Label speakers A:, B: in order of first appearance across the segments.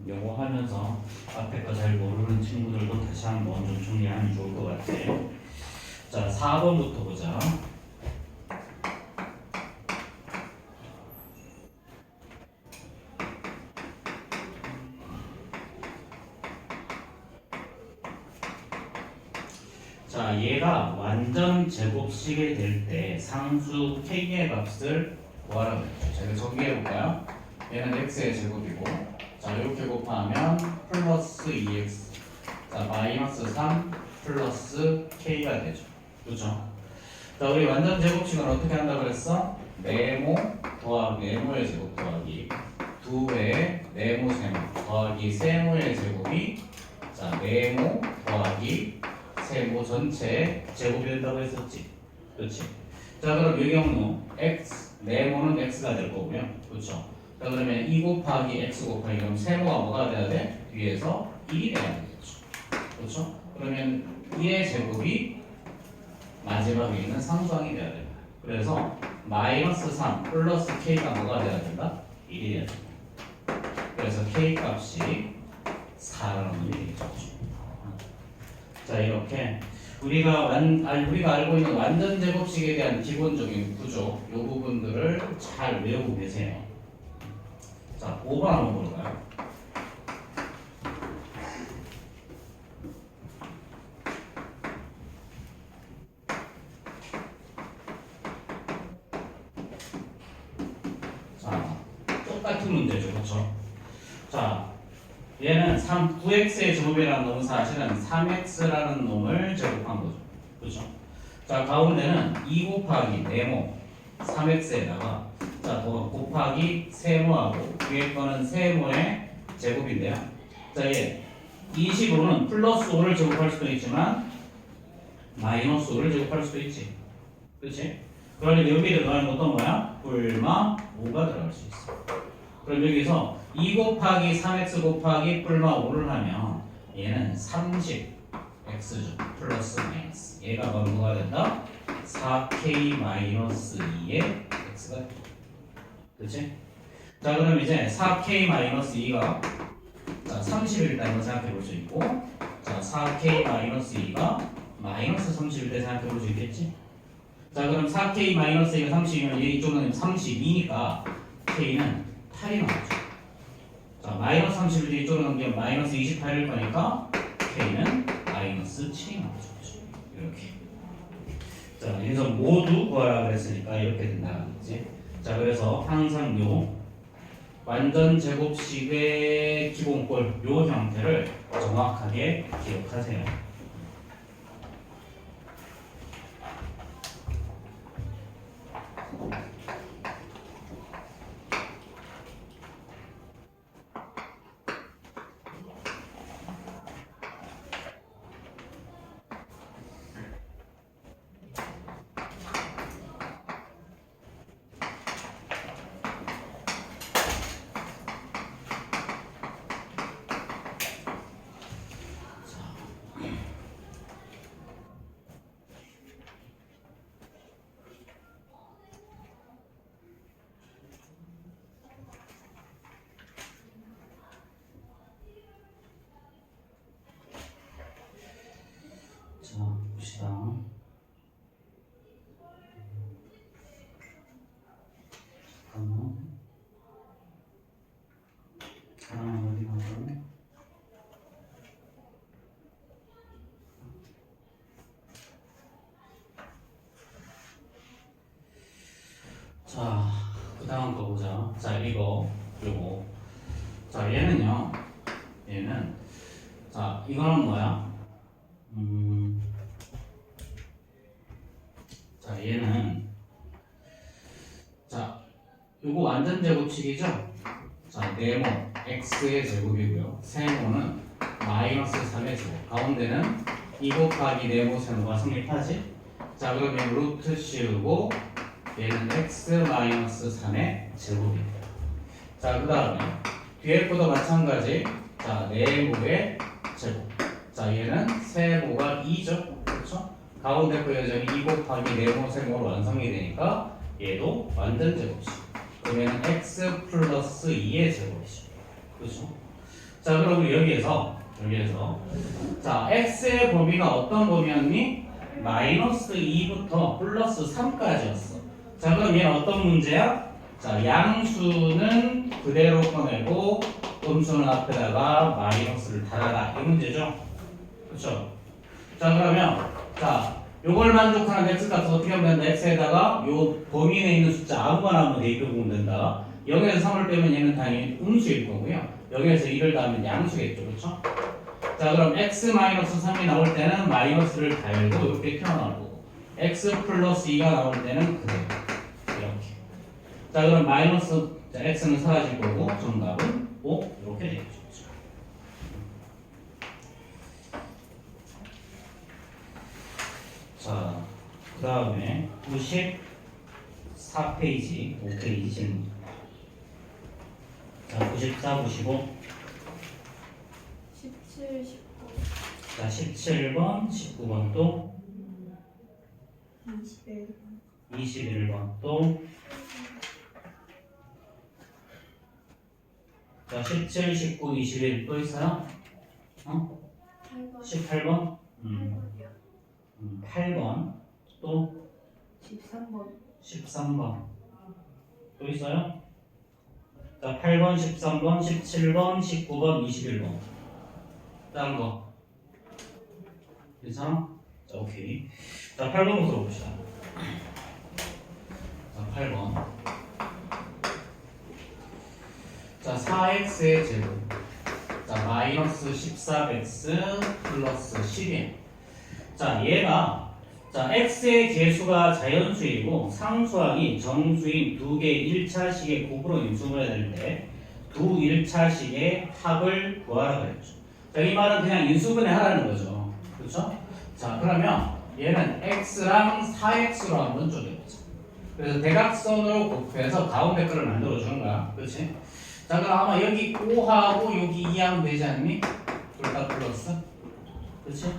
A: 요거 하면서 앞에 거 잘 모르는 친구들도 다시 한번 좀 정리하면 좋을 것 같아요. 자, 4번부터 보자. 자, 얘가 완전 제곱식이 될 때 상수 k의 값을 구하라고 했죠. 자, 이거 정리해볼까요? 얘는 x의 제곱이고, 자, 이렇게 곱하면 플러스 2x, 자, 마이너스 3 플러스 k가 되죠. 그렇죠? 자, 우리 완전 제곱식은 어떻게 한다고 그랬어? 네모 더하기 네모의 제곱 더하기 2배의 네모 세모 더하기 세모의 제곱이, 자, 네모 더하기 세모 전체 제곱이 된다고 했었지. 그렇지? 자, 그럼 이 경우 x, 네모는 x가 될 거고요. 그렇죠? 자, 그러면 2 곱하기 x 곱하기, 그럼 세모가 뭐가 돼야 돼? 위에서 1이 돼야 되겠죠. 그렇죠? 그러면 1의 제곱이 마지막에 있는 상수항이 돼야 된다. 그래서 마이너스 3 플러스 k가 뭐가 돼야 된다? 1이 돼야 된다. 그래서 k 값이 4라는 얘기죠. 자, 이렇게 우리가 알고 있는 완전 제곱식에 대한 기본적인 구조, 이 부분들을 잘 외우고 계세요. 자, 5번 한번 볼까요? 자, 똑같은 문제죠, 그렇죠? 자, 얘는 9x의 제곱이라는 놈은 사실은 3x라는 놈을 제곱한 거죠. 그렇죠? 자, 가운데는 2 곱하기 네모 3x에다가, 자, 더 곱하기 세모하고, 위에 거는 세모의 제곱인데요. 자, 얘 20으로는 플러스 5를 제곱할 수도 있지만 마이너스 5를 제곱할 수도 있지. 그렇지? 그러니 여기에 들어가는 것도 뭐야? 뿔마 5가 들어갈 수 있어. 그럼 여기서 2 곱하기 3x 곱하기 뿔마 5를 하면 얘는 30x죠. 플러스 마이너스. 얘가 바로 뭐가 된다? 4k 마이너스 2의 x가 된다. 그치? 자, 그럼 이제 4k 마이너스 2가, 자, 30일 있다는 걸 생각해 볼 수 있고, 자, 4k 마이너스 2가 마이너스 30일 때 생각해 볼 수 있겠지? 자, 그럼 4k 마이너스 2가 30이면 얘 이쪽은 32니까 k는 8이 나오죠. 자, 마이너스 31을 이쪽으로 넘기면 마이너스 28일 거니까 k는 마이너스 7이 나오죠. 이렇게. 자, 그래서 모두 구하라 그랬으니까 이렇게 된다는 거지. 자, 그래서 항상 요 완전 제곱식의 기본꼴 요 형태를 정확하게 기억하세요. 자, 봅시다. 잠깐만. 하나 어디 가고? 자, 그 다음 거 보자. 자, 요거. 자, 얘는요. 얘는, 자, 이거는 뭐야? 자, 얘는, 자, 요거 완전 제곱식이죠? 자, 네모 x의 제곱이고요. 세모는 마이너스 3의 제곱. 가운데는 2 곱하기 네모 세모가 성립하지? 자, 그러면 루트 씌우고 얘는 x 마이너스 3의 제곱입니다. 자, 그 다음에 뒤에 것도 마찬가지. 자, 네모의 제곱. 자, 얘는 세모가 2죠. 그렇죠? 가운데 거 여전히 2 곱하기 네모 세모로 완성이 되니까 얘도 완전 제곱식. 그러면 x 플러스 2의 제곱이죠. 그렇죠? 자, 그럼 우리 여기에서 자, x의 범위가 어떤 범위였니? 마이너스 2부터 플러스 3까지였어. 자, 그럼 얘는 어떤 문제야? 자, 양수는 그대로 꺼내고 음수는 앞에다가 마이너스를 달아라. 이 문제죠? 그렇죠? 자, 그러면 자, 요걸 만족하는 x값은 어떻게 하면 된다? x에다가 요 범위 내에 있는 숫자 아무거나 한번 대입해 보면 된다. 0에서 3을 빼면 얘는 당연히 음수일 거고요. 0에서 2를 더하면 양수겠죠. 그렇죠? 자, 그럼 x-3이 나올 때는 마이너스를 달고 이렇게 펴나올 거고 x 플러스 2가 나올 때는 그대로 이렇게. 자, 그럼 마이너스 자, x는 사라질 거고 정답은 5 이렇게 되겠죠. 자, 그 다음에 94페이지 5페이지 질문. 자, 94, 95.
B: 17, 19,
A: 자, 17번, 19번 또
B: 21,
A: 21번 또 자, 17, 19, 21 또 있어요? 어?
B: 8번,
A: 18번? 8번 또
B: 13번,
A: 13번 또 있어요? 자, 8번, 13번, 17번, 19번, 21번 다른 거 괜찮아? 자, 오케이. 자, 8번부터 봅시다. 자, 8번. 자, 4x의 제곱. 자, 마이너스 14x 플러스 10이에요. 자, 얘가 자, x의 개수가 자연수이고 상수항이 정수인 두 개의 1차식의 곱으로 인수를 해야 될 때 두 1차식의 합을 구하라 그랬죠. 자, 이 말은 그냥 인수분해 하라는 거죠. 그렇죠? 자, 그러면 얘는 x랑 4x로 한번 쪼개보자. 그래서 대각선으로 곱해서 가운데 거를 만들어 주는 거야. 그렇지? 자, 그럼 아마 여기 5하고 여기 2하면 되지 않니? 둘 다 플러스. 그렇지?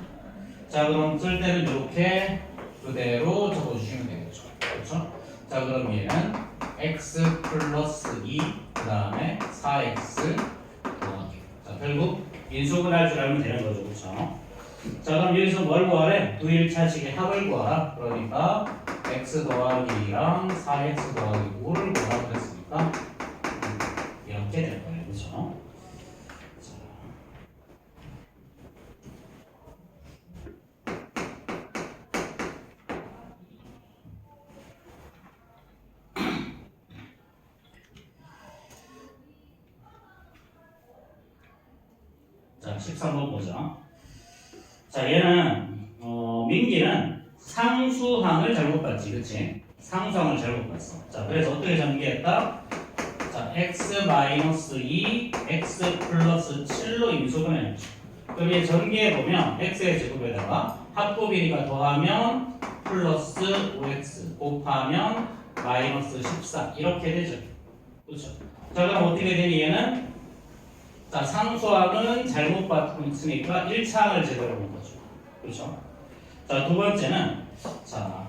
A: 자, 그럼 쓸 때는 이렇게 그대로 적어주시면 되겠죠. 그렇죠? 자, 그럼 얘는 x 플러스 2, 그 다음에 4x 더하기. 자, 결국 인수분할 줄 알면 되는 거죠. 그렇죠? 자, 그럼 여기서 뭘 구하래? 두 1차식의 합을 구하라. 그러니까 x 더하기랑 4x 더하기 5를 구하라 그랬으니까 이렇게 될 거예요. 그렇죠? 자, 13번 보자. 자, 얘는 민기는 상수항을 잘못 봤지, 그치? 상수항을 잘못 봤어. 자, 그래서 어떻게 전개했다? 자, x-2, x 플러스 7로 인수분해했죠. 그럼 얘 전개해보면 x의 제곱에다가 합곱이니까 더하면 플러스 5x 곱하면 마이너스 14 이렇게 되죠. 그렇죠? 자, 그럼 어떻게 되니 얘는? 자, 상수항은 잘못 받고 있으니까 1차항을 제대로 본 거죠. 그렇죠? 자, 두 번째는 자,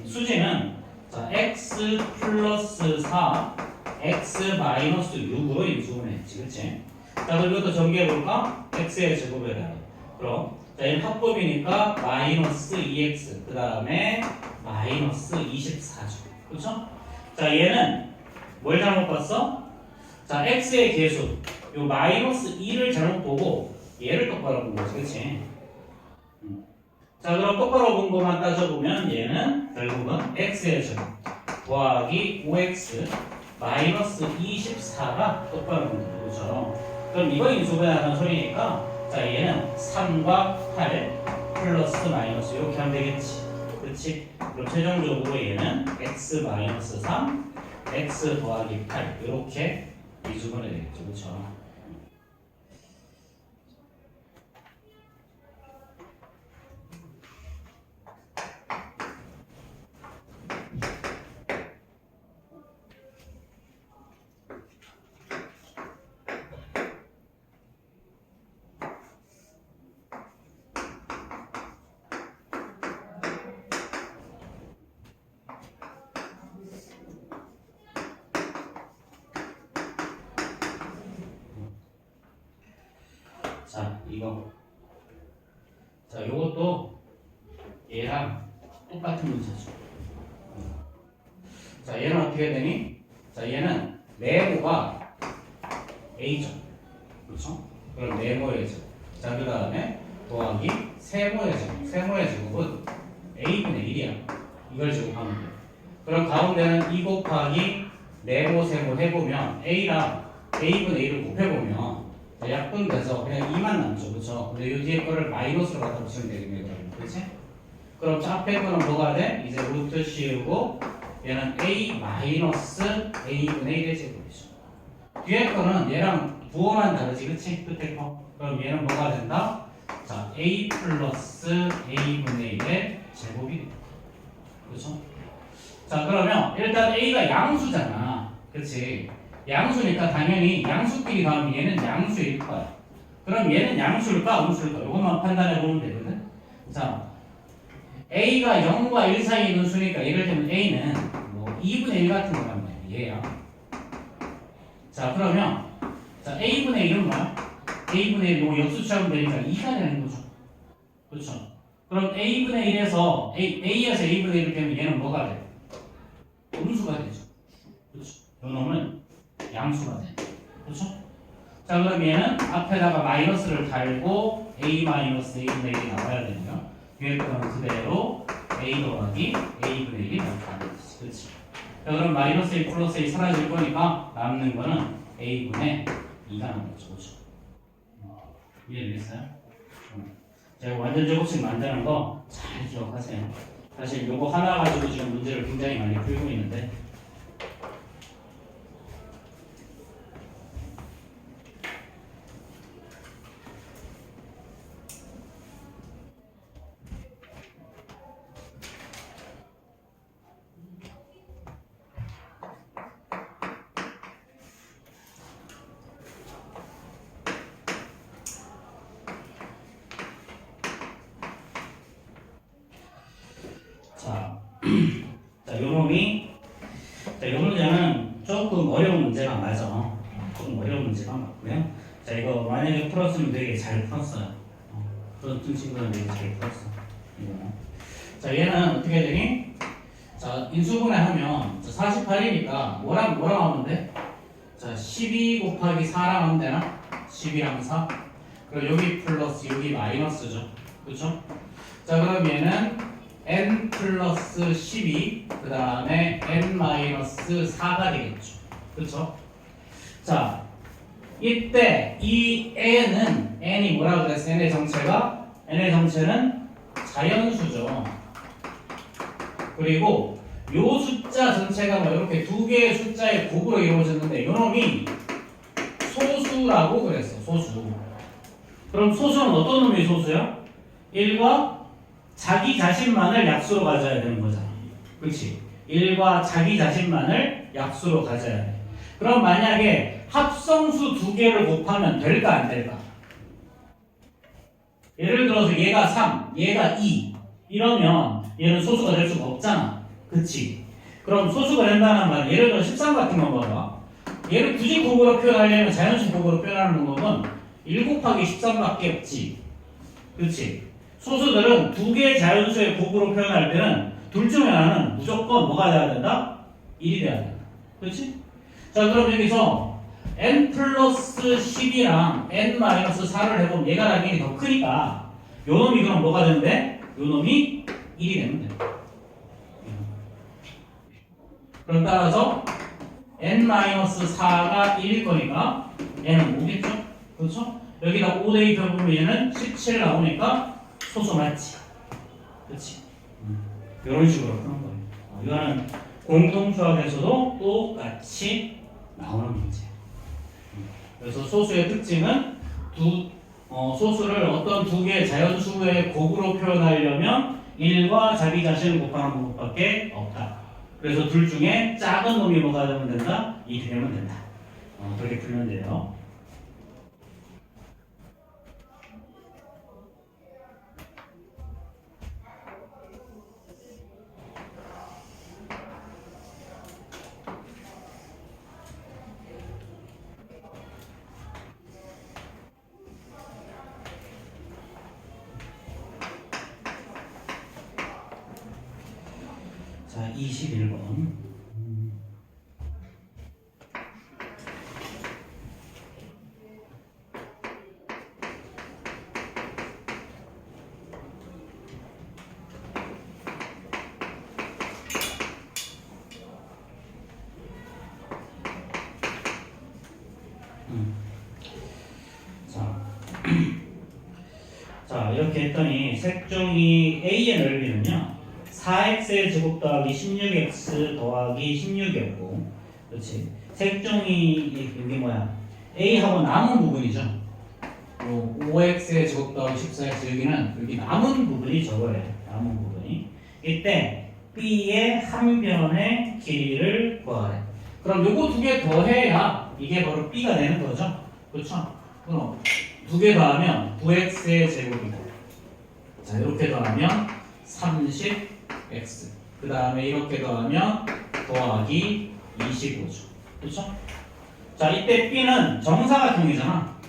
A: 수지는 자, x 플러스 4, x 마이너스 6으로 인수분해했지. 그렇지? 자, 그럼 이것도 전개해볼까? x의 제곱에다가. 그럼 자, 얘는 합법이니까 마이너스 2x 그 다음에 마이너스 24죠. 그렇죠? 자, 얘는 뭘 잘못 봤어? 자, x의 개수 요 마이너스 2를 잘못 보고 얘를 똑바로 본 거지. 그치? 자, 그럼 똑바로 본 것만 따져보면 얘는 결국은 x의 제곱 더하기 5x 마이너스 24가 똑바로 본 거죠. 그렇죠? 그럼 이거 인수분해하는 소리니까 자, 얘는 3과 8 플러스 마이너스 이렇게 하면 되겠지. 그렇지? 그럼 최종적으로 얘는 x 마이너스 3 x 더하기 8 이렇게 인수분해 되겠죠. 그렇죠? 자, 이거. 자, 요것도 얘랑 똑같은 문제죠. 자, 얘는 어떻게 되니? 자, 얘는 네모가 A죠. 그렇죠? 그럼 네모의 제곱. 자, 그 다음에 더하기 세모의 제곱. 세모의 제곱은 A분의 1이야. 이걸 제곱하면 돼요. 그럼 가운데는 2 곱하기 네모 세모 해보면 A랑 A분의 1을 곱해보면 약분돼서 그냥 2만 남죠. 그렇죠? 근데 요 뒤에 거를 마이너스로 갖다 붙이면 되겠네요. 그렇지? 그럼 앞에 거는 뭐가 돼? 이제 루트 씌우고 얘는 A 마이너스 A분의 1의 제곱이죠. 뒤에 거는 얘랑 부호만 다르지, 그치? 끝에 거. 그럼 얘는 뭐가 된다? 자, A 플러스 A분의 1의 제곱이 됩니다. 그렇죠? 자, 그러면 일단 A가 양수잖아. 그치? 양수니까 당연히 양수끼리 더하면 얘는 양수일 거야. 그럼 얘는 양수일까, 음수일까? 이것만 판단해 보면 되거든. 자, A가 0과 1 사이에 있는 수니까 예를 들면 A는 뭐 2분의 1 같은 거란 말이야. 얘야. 자, 그러면 자, A분의 1은 뭐야? A분의 1, 이거 역수처럼 되니까 2가 되는 거죠. 그렇죠? 그럼 A분의 1에서 A에서 A분의 1을 빼면 얘는 뭐가 돼? 음수가 되죠. 그렇죠? 요 놈은 양수가 돼. 그렇죠? 자, 그럼 얘는 앞에다가 마이너스를 달고 A 마이너스 A분의 1이 나와야 되면 뒤에 거는 그대로 A 더하기 A분의 1이 나타나는 거지. 그렇지? 자, 그럼 마이너스 A 플러스 A 사라질 거니까 남는 거는 A분의 2가 남는 거죠. 그렇죠? 이해되겠어요? 제가 완전 제곱식 만드는 거 잘 기억하세요. 사실 요거 하나 가지고 지금 문제를 굉장히 많이 풀고 있는데 자, 요 놈이 자, 요 문제는 조금 어려운 문제가 맞아. 조금 어려운 문제가 맞고요. 자, 이거 만약에 풀었으면 되게 잘 풀었어요. 그런 친구들은 되게 잘 풀었어. 이거는. 자, 얘는 어떻게 되니? 자, 인수분해 하면 48이니까 뭐랑 하면 돼? 자, 12 곱하기 4랑 하면 되나? 12랑 4. 그리고 여기 플러스 여기 마이너스죠. 그렇죠? 자, 그럼 얘는 n 플러스 12, 그 다음에 n 마이너스 4가 되겠죠. 그렇죠? 자, 이때 이 n이 뭐라고 그랬어? n의 정체는 자연수죠. 그리고 요 숫자 전체가 뭐 이렇게 두 개의 숫자의 곱으로 이루어졌는데 요 놈이 소수라고 그랬어. 소수. 그럼 소수는 어떤 놈이 소수야? 1과 자기 자신만을 약수로 가져야 되는 거잖아. 그렇지? 1과 자기 자신만을 약수로 가져야 돼. 그럼 만약에 합성수 두 개를 곱하면 될까 안 될까? 예를 들어서 얘가 3, 얘가 2 이러면 얘는 소수가 될 수가 없잖아. 그치? 그럼 소수가 된다는 말은 예를 들어 13 같은 거 봐봐. 얘를 굳이 곱으로 표현하려면 자연수 곱으로 표현하는 방법은 1 곱하기 13밖에 없지. 그치? 소수들은 두 개의 자연수의 곱으로 표현할 때는 둘 중에 하나는 무조건 뭐가 돼야 된다? 1이 돼야 된다. 그렇지? 자, 그럼 여기서 n 플러스 10이랑 n 마이너스 4를 해보면 얘가 당연히 더 크니까 요 놈이 그럼 뭐가 되는데? 요 놈이 1이 되면 돼. 그럼 따라서 n 마이너스 4가 1일 거니까 얘는 5겠죠? 그렇죠? 여기다 5 대입해보면 얘는 17 나오니까 소수 맞지? 그렇지? 이런 식으로 푸는 거예요. 이거는 공통수학에서도 똑같이 나오는 문제. 그래서 소수의 특징은 소수를 어떤 두 개의 자연수의 곱으로 표현하려면 1과 자기 자신을 곱하는 방법밖에 없다. 그래서 둘 중에 작은 놈이 뭐가 되면 된다? 2 되면 된다. 그렇게 풀면 돼요. 21번. 자, 자 이렇게 했더니 색종이 A의 넓이는요 4x의 제곱 더하기 16x 더하기 16이었고, 그렇지? 색종이 여기 뭐야? A하고 남은 부분이죠. 요 5x의 제곱 더하기 14x 여기 남은 부분이 저거예요. 남은 부분이. 이때 B의 한 변의 길이를 구하래. 그럼 요거 두 개 더해야 이게 바로 B가 되는 거죠. 그렇죠? 그럼 두 개 더하면 9x의 제곱이고, 자 이렇게 더하면 30x, 그 다음에 이렇게 더하면 더하기 25죠. 그렇죠? 자 이때 B는 정사각형이잖아.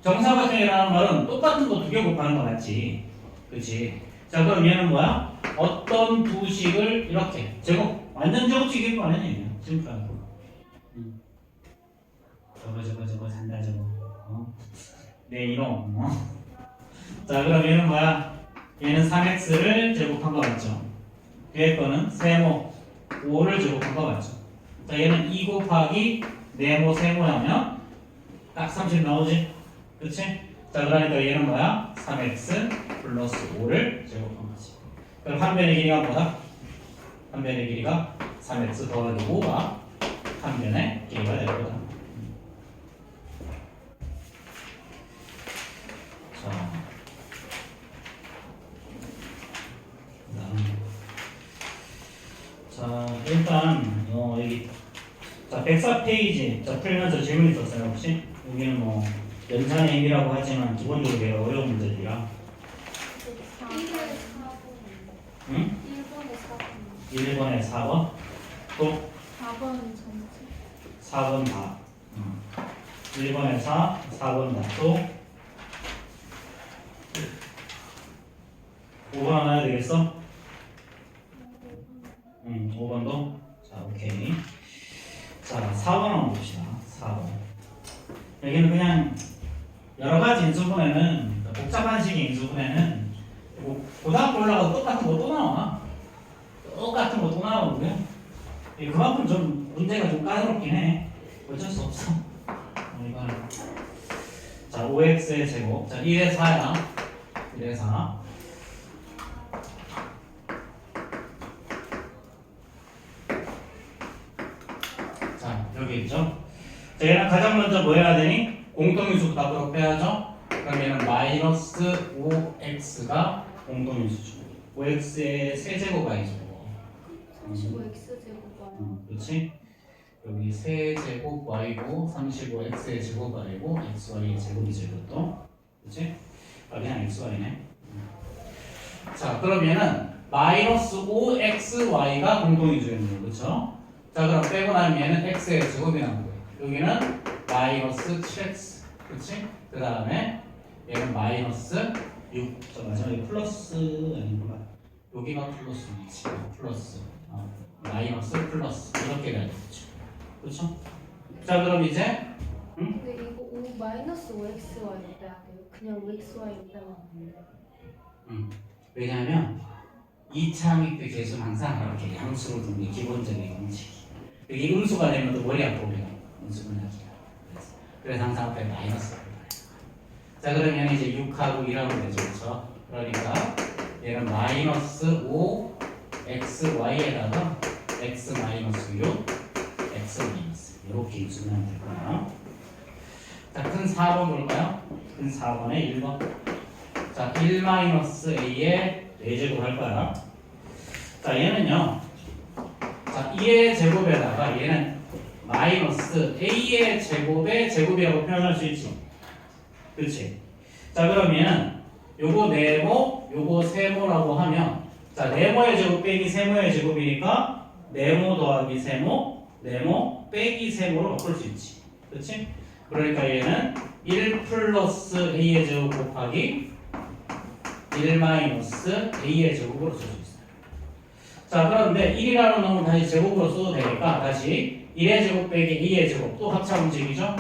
A: 정사각형이라는 말은 똑같은 거 두 개 곱하는 거 맞지? 그렇지? 자 그럼 얘는 뭐야? 어떤 두 식을 이렇게 제곱, 완전 제곱식인 거 아니냐? 지금까지 저거 산다 저거. 내 이놈. 자 그럼 얘는 뭐야? 얘는 3x를 제곱한 거 맞죠? 뒤에 거는 세모 5를 제곱한 거 맞죠? 자 얘는 2 곱하기 네모 세모 하면 딱 30 나오지? 그치? 자 그러니까 얘는 뭐야? 3x 플러스 5를 제곱한 거지. 그럼 한 변의 길이가 뭐다? 한 변의 길이가 3x 더하기 5가 한 변의 길이가 될 거다. 자, 일단 여기 자 104페이지 자 풀면서 질문 있었어요 혹시? 여기는 뭐 연산의 의미라고 하지만 기본적으로 되게 어려운 문제들이라.
B: 1번에 4번.
A: 1번에 4번 또
B: 4번 전체.
A: 4번 다. 1번에 4, 4번 다. 또 5번 하나 해야 되겠어? 5번도? 자, 오케이. 자, 4번 한번 봅시다. 4번. 여기는 그냥 여러 가지 인수분해는, 복잡한 식의 인수분해는 고등학교 올라가도 똑같은 거 또 나와. 똑같은 거 또 나오고요. 그만큼 좀 문제가 좀 까다롭긴 해. 어쩔 수 없어. 이거는. 자, 5x의 제곱. 자, 1에 4야. 1에 4. 여기 있죠. 자, 얘는 가장 먼저 뭐 해야 되니? 공통인수 밖으로 빼야죠. 그럼 얘는 마이너스 5x가 공통인수죠. 5x의 세제곱 아니죠.
B: 35x 제곱.
A: 그렇지? 여기 세제곱 y고 35x의 제곱 y고 xy의 제곱이죠. 이것도. 그렇지? 아, 그냥 xy네. 자, 그럼 얘는 마이너스 5xy가 공통인수였네요. 그렇죠? 자 그럼 빼고 나면 얘는 x의 제곱이 나온 거예요. 여기는 마이너스 7x, 그렇지? 그 다음에 얘는 마이너스 6. 자 마지막에 플러스 아니구나. 여기가 플러스이지. 플러스. 마이너스 플러스 이렇게 돼야 되겠죠. 그렇죠? 자 그럼 이제
B: 근데 이거 5 마이너스 5xy로 빼야 돼요. 그냥 5xy로 빼면 안 돼요.
A: 왜냐하면 2차 함수 계수는 항상 이렇게 양수로 두는 게 기본적인 원칙이. 여기 음수가 되면 또 머리 아프고요. 음수는 하기가. 그래서 항상 앞에 마이너스. 자 그러면 이제 6하고 1하고 되죠. 그렇죠? 그러니까 얘는 마이너스 5 xy에다가 x 마이너스 6 x 마이너스 이렇게 인수하면 될 거예요. 자, 큰 4번 볼까요? 큰 4번에 1번. 자, 1 마이너스 a의 4제곱 할 거야. 자, 얘는요. 자, 2의 제곱에다가 얘는 마이너스 a의 제곱의 제곱이라고 표현할 수 있지. 그렇지? 자, 그럼 얘는 요거 네모, 요거 세모라고 하면 자, 네모의 제곱 빼기 세모의 제곱이니까 네모 더하기 세모, 네모 빼기 세모로 바꿀 수 있지. 그렇지? 그러니까 얘는 1 플러스 a의 제곱 곱하기 1 마이너스 a의 제곱으로 쓸 수 있어요. 자, 그런데 1이라는 놈은 다시 제곱으로 써도 되니까 다시 1의 제곱 빼기 a의 제곱 또 합차 움직이죠?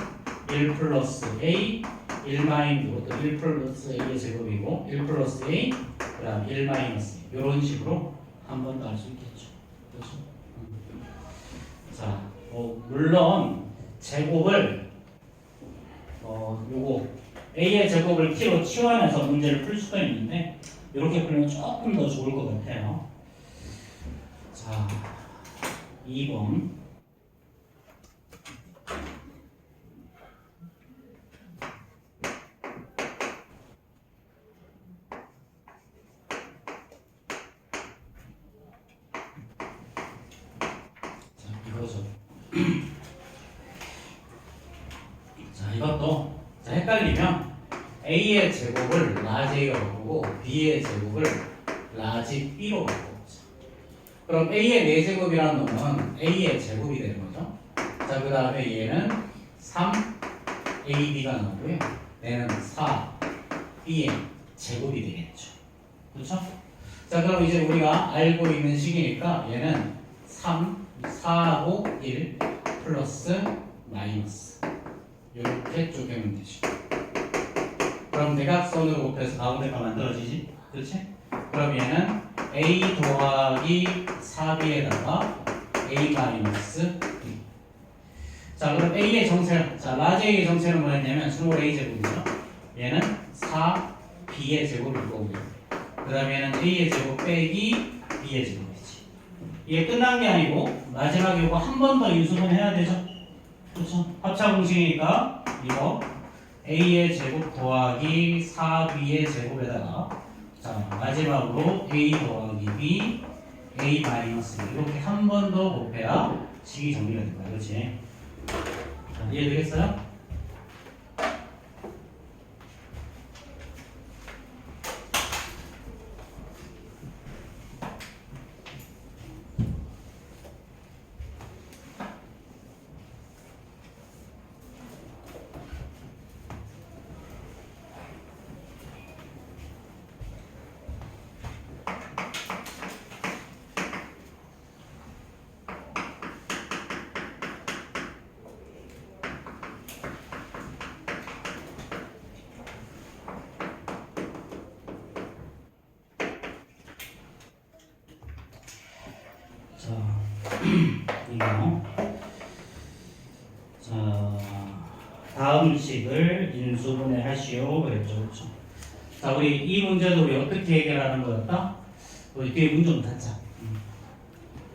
A: 1 플러스 a 1 마이너스 또 1 플러스 a의 제곱이고 1 플러스 a 그 다음 1 마이너스 이런 식으로 한 번 더 할 수 있겠죠. 그렇죠? 자, 물론 제곱을 요거 a의 제곱을 t로 치환해서 문제를 풀 수도 있는데 이렇게 풀면 조금 더 좋을 것 같아요. 자, 2번. 자, 이거죠. 자, 이것도 자, 헷갈리면 a의 제곱을 라지 a가 바꾸고 b의 제곱을 라지 b로 바꾸고 그럼 a의 4제곱이라는 놈은 a의 제곱이 되는 거죠. 자, 그 다음에 얘는 3ab가 나오고요. 얘는 4b의 제곱이 되겠죠. 그렇죠? 자, 그럼 이제 우리가 알고 있는 식이니까 얘는 3, 4하고 1 플러스 마이너스 이렇게 쪼개면 되죠. 그럼 대각선으로 곱해서 가운데가 만들어지지? 그렇지? 그럼 얘는 a 더하기 4b에다가 a 마이너스 b. 자, 그럼 a의 정체, 자, 라지 a의 정체는 뭐였냐면 스몰 a 제곱이죠. 얘는 4b의 제곱일 거고요. 그 다음에 얘는 a의 제곱 빼기 b의 제곱이지. 이게 끝난 게 아니고 마지막에 이거 한 번 더 인수분 해야 되죠. 그렇죠? 합차 공식이니까 이거 a의 제곱 더하기 4b의 제곱에다가 자, 마지막으로 a 더하기 b, a 마이너스 b 이렇게 한 번 더 곱해야 식이 정리가 될 거야. 그렇지? 자, 이해되겠어요? 자, 이거. 자, 다음 식을 인수분해 하시오. 그랬죠. 그렇죠? 자, 우리 이 문제도 우리 어떻게 해결하는 거였다? 우리 뒤에 문제 좀 닫자.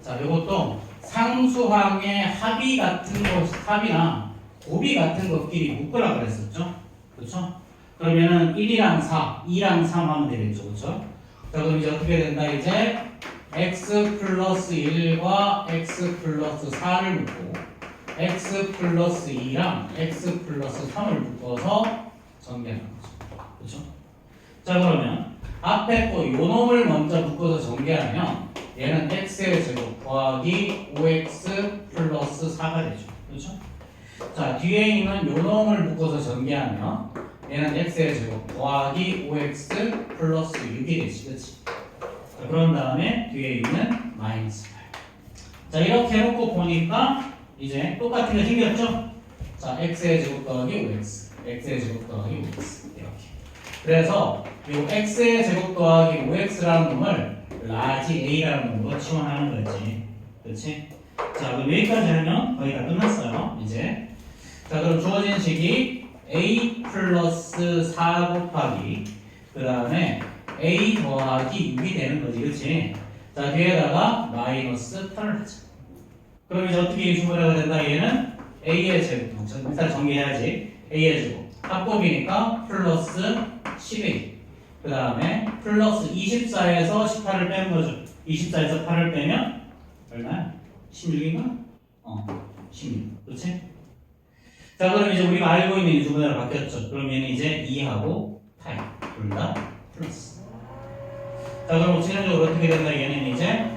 A: 자, 이것도 상수항의 합이 같은 거, 합이나 곱이 같은 것끼리 묶으라 그랬었죠. 그렇죠? 그러면은 1이랑 4, 2랑 3 하면 되겠죠. 그렇죠? 자, 그럼 이제 어떻게 된다? 이제 x 플러스 1과 x 플러스 4를 묶고 x 플러스 2랑 x 플러스 3을 묶어서 전개하는 거죠. 그렇죠? 자, 그러면 앞에 거 요놈을 먼저 묶어서 전개하면 얘는 x의 제곱 더하기 5x 플러스 4가 되죠. 그렇죠? 자, 뒤에 있는 요놈을 묶어서 전개하면 얘는 x의 제곱 더하기 5x 플러스 6이 되지. 그렇지? 자, 그런 다음에 뒤에 있는 마이너스 8. 자, 이렇게 해놓고 보니까 이제 똑같은 게 생겼죠? 자, x의 제곱 더하기 5x, x의 제곱 더하기 5x 이렇게. 그래서 이 x의 제곱 더하기 5x라는 놈을 라지 a라는 놈으로 치환하는 거지. 그렇지? 자, 그럼 여기까지 하면 거의 다 끝났어요. 이제. 자, 그럼 주어진 식이 a 플러스 4 곱하기 그 다음에 a 더하기 6이 되는 거지. 그렇지? 자, 뒤에다가 마이너스 8을 하자. 그럼 이제 어떻게 인수분해가 된다? 얘는 a의 제곱. 일단 정리해야지. a의 제곱. 합곱이니까 플러스 11. 그 다음에 플러스 24에서 18을 빼는 거죠. 24에서 8을 빼면 얼마야? 16인가? 16. 그렇지? 자, 그럼 이제 우리가 알고 있는 인수분해로 바뀌었죠. 그럼 얘는 이제 2하고 8. 둘 다 플러스. 자, 그럼 최종적으로 어떻게 된다? 얘는 이제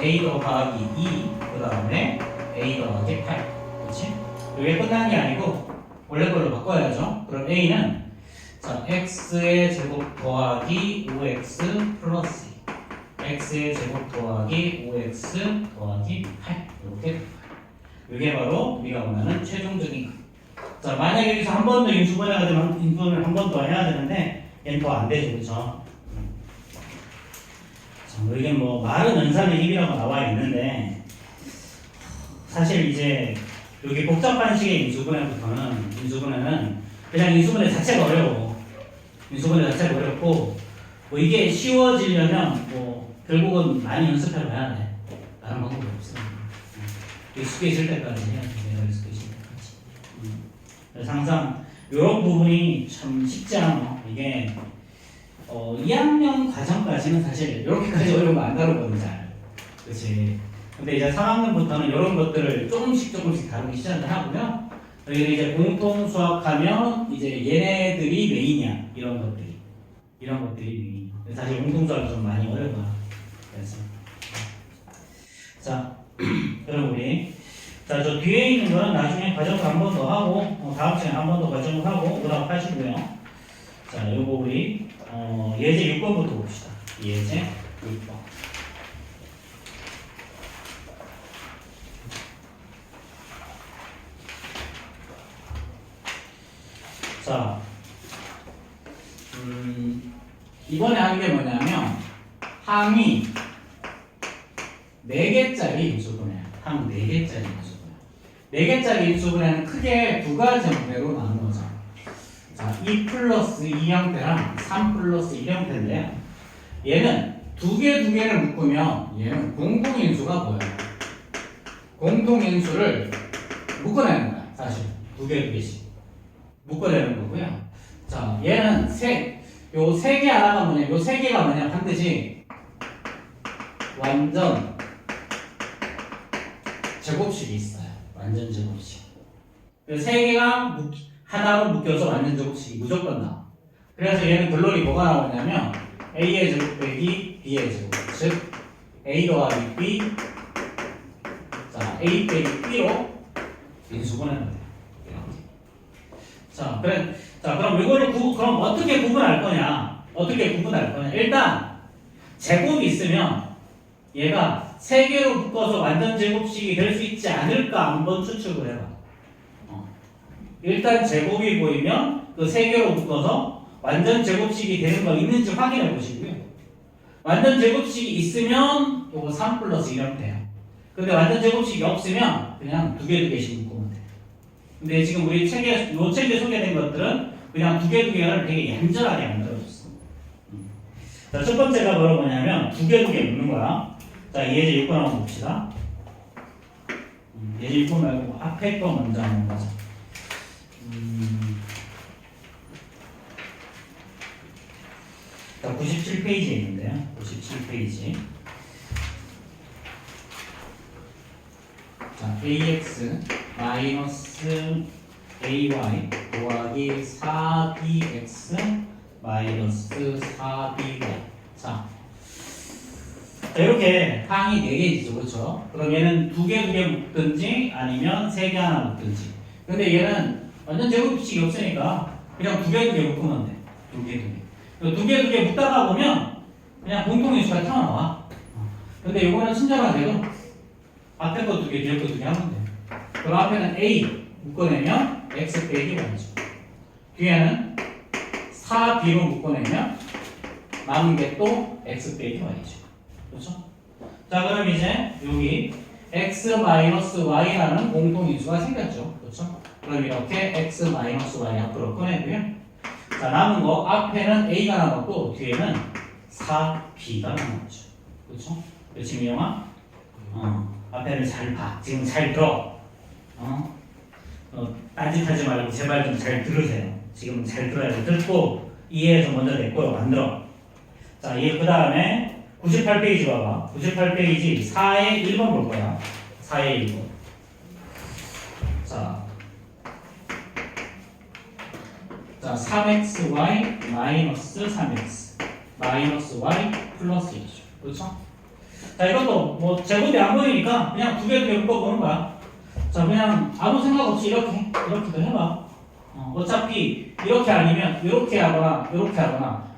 A: a 더하기 2, 그 다음에 a 더하기 8. 그렇지? 이게 끝난 게 아니고 원래 걸로 바꿔야죠. 그럼 a는 자, x의 제곱 더하기 5x 플러스 2. x의 제곱 더하기 5x 더하기 8 이렇게 이게 바로 우리가 원하는 최종적인 값. 자, 만약에 여기서 한 번 더 인수분해가 되면 인수분해를 한 번 더 해야 되는데 얘는 더 안 되죠, 그렇죠? 자, 이게 뭐 말은 연산의 힘이라고 나와 있는데 사실 이제 여기 복잡한 식의 인수분해는 그냥 인수분해 자체가 어려워. 인수분해 자체가 어렵고 뭐 이게 쉬워지려면 뭐 결국은 많이 연습해 봐야 돼. 다른 방법이 없어. 익숙해질 때까지 해야 돼. 내가 익숙해질 때까지. 그래서 항상 이런 부분이 참 쉽지 않아. 이게 2학년 과정까지는 사실 이렇게까지 어려운 거 안 다루거든 잘. 그렇지. 근데 이제 3학년부터는 이런 것들을 조금씩 다루기 시작을 하고요. 저희는 이제 공통 수학하면 이제 얘네들이 메인이야. 이런 것들이 메인. 사실 공통 수학이 좀 많이 어려워. 그래서 자, 그럼 우리 자, 저 뒤에 있는 거는 나중에 과정을 한 번 더 하고 다음 시간에 한 번 더 과정을 하고 그다음 하시고요. 자, 요거 우리 예제 6번부터 봅시다. 예제 6번. 자, 이번에 하는 게 뭐냐면 항이 4개짜리 인수분해야. 항 4개짜리 인수분해. 4개짜리 인수분해는 크게 두 가지 형태로 나누어져. 자, 2 플러스 2 형태랑 3 플러스 1 형태인데요. 얘는 두 개를 묶으면 얘는 공통인수가 뭐예요? 공통인수를 묶어내는 거야. 사실 두 개씩 묶어내는 거고요. 자, 얘는 요 세 개 하나가 뭐냐? 요 세 개가 뭐냐? 반드시 완전 제곱식이 있어요. 완전 제곱식. 세 개가 하나로 묶여서 완전 제곱식이 무조건 나와. 그래서 얘는 결론이 뭐가 나오냐면 a의 제곱 빼기 b의 제곱, 즉 a 더하기 b, 자 a 빼기 b로 인수분해가 돼요. 자, 그럼 이거를 그럼 어떻게 구분할 거냐? 일단 제곱이 있으면 얘가 세 개로 묶어서 완전 제곱식이 될 수 있지 않을까 한번 추측을 해봐. 일단 제곱이 보이면 그 세 개로 묶어서 완전 제곱식이 되는 거 있는지 확인해 보시고요. 완전 제곱식이 있으면 요거 3 플러스 1 형태예요. 근데 완전 제곱식이 없으면 그냥 두 개씩 묶으면 돼요. 근데 지금 우리 책에 소개된 것들은 그냥 두 개를 되게 얌전하게 만들어줬어. 자, 첫 번째가 바로 뭐냐면 두 개 묶는 거야. 자, 예제 6번 한번 봅시다. 예제 6번 말고 앞에 거 먼저 한번 보자. 자, 97페이지에 있는데요. 97페이지. 자, ax 마이너스 ay 더하기 4bx 마이너스 4by. 자, 이렇게 항이 4개이죠, 그렇죠? 그럼 얘는 두 개 묶든지 아니면 세 개 하나 묶든지. 근데 얘는 완전 제곱식이 없으니까 그냥 두 개 묶으면 돼. 두 개 묶다가 보면 그냥 공통인수가 튀어나와. 근데 이거는 친절하게도 앞에 거 두 개, 뒤에 거 두 개 하면 돼. 그럼 앞에는 a 묶어내면 x 빼기 y죠. 뒤에는 4b로 묶어내면 남은 게 또 x 빼기 y죠. 그렇죠? 자, 그럼 이제 여기 x 마이너스 y라는 공통인수가 생겼죠. 그렇죠? 그럼 이렇게 x 마이너스 y 앞으로 꺼내고요. 자, 남은 거 앞에는 a가 남았고 뒤에는 4b가 남았죠. 그렇죠? 그렇지, 미영아? 앞에를 잘 봐. 지금 잘 들어. 딴짓하지 말고 제발 좀 잘 들으세요. 지금 잘 들어야 돼. 듣고 이해해서 먼저 내 거로 만들어. 자, 그 다음에 98페이지 봐봐. 98페이지 4의 1번 볼 거야. 4의 1번. 자, 3xy 마이너스 3x 마이너스 y 플러스 1이죠. 그렇죠? 자, 이것도 뭐 제곱이 안 보이니까 그냥 두 개 묶어보는 거야. 자, 그냥 아무 생각 없이 이렇게도 해봐. 어차피 이렇게 아니면 이렇게 하거나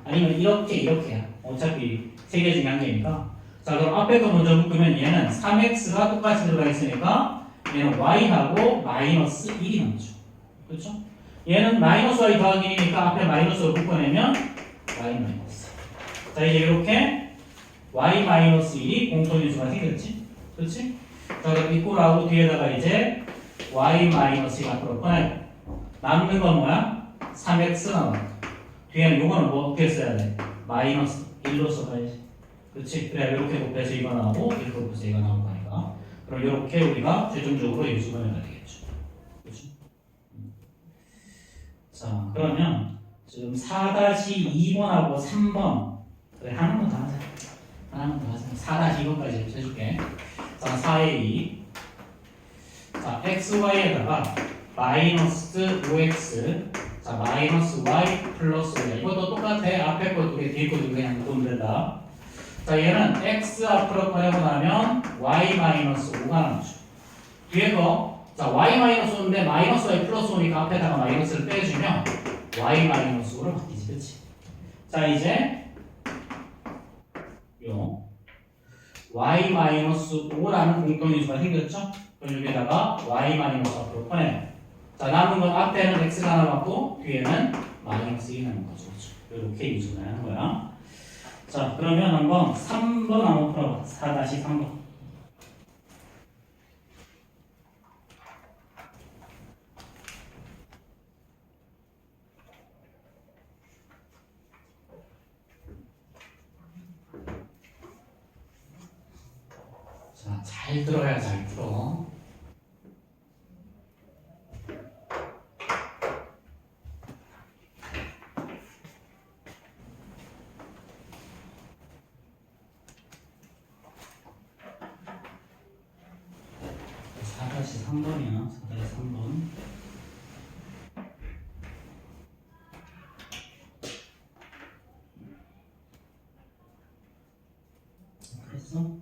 A: 아니면 이렇게 해야. 어차피 세 개 중에 한 개니까 자, 그럼 앞에 거 먼저 묶으면 얘는 3x가 똑같이 들어가 있으니까 얘는 y하고 마이너스 1이 남죠. 그렇죠? 얘는 마이너스 y 더하기 1이니까 앞에 마이너스로 묶어내면 y 마이너스. 자, 이제 이렇게 y 마이너스 1이 공통인수가 생겼지? 그렇지? 자, 그럼 이꼴하고 뒤에다가 이제 y 마이너스 1 앞으로 꺼내고 남는 건 뭐야? 3x 남아. 뒤에는 요거는 뭐 어떻게 써야 돼? 마이너스 1로 써봐야지. 그렇지? 그래 이렇게 곱해서 이거 나오고 이렇게 곱해서 이거 나오고 하니까 그럼 이렇게 우리가 최종적으로 인수분해가 되겠죠. 그렇죠? 자, 그러면 지금 4-2번하고 3번 그래 하나만 더 하자. 하나만 더 하자. 4-2번까지 해줄게. 자, 4의 2. 자, xy에다가 마이너스 5x 자, 마이너스 y 플러스 y 이것도 똑같아. 앞에 거 두 개, 뒤에 거 두 개 그냥 묶으면 된다. 자, 얘는 x 앞으로 꺼내고 나면 y 마이너스 5가 남죠. 뒤에 거, 자, y 마이너스 5인데 마이너스 y 플러스 5니까 앞에다가 마이너스를 빼주면 y 마이너스 5로 바뀌지, 그치? 자, 이제 요 y 마이너스 5라는 공통인수가 생겼죠? 그럼 여기다가 y 마이너스 앞으로 꺼내요. 자, 남은 건 앞에는 x가 남았고 뒤에는 마이너스 1이 남은 거죠. 이렇게 인수를 하는 거야. 자, 그러면 한번 3번 한번 풀어봐. 4-3번. 자, 잘 들어야 잘 풀어. 다시 3번이야. 4-3번. 그랬어?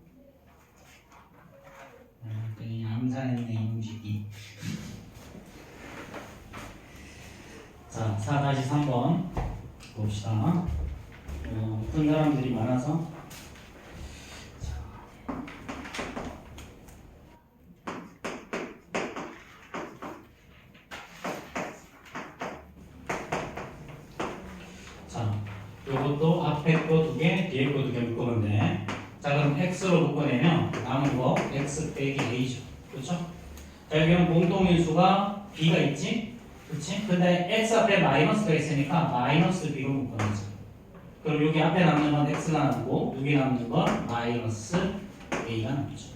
A: 되게 암산했네, 음식이. 자, 4-3번. 봅시다. 푼 사람들이 많아서. 요것도 앞에 거 두 개, 뒤에 거 두 개 묶으면 돼. 자, 그럼 x로 묶어내면 남은 거 x 빼기 a죠. 그렇죠? 자, 여기는 공통인수가 b가 있지? 그렇지? 근데 x 앞에 마이너스가 있으니까 마이너스 b로 묶어내자. 그럼 여기 앞에 남는 건 x가 남고 여기 남는 건 마이너스 a가 남죠.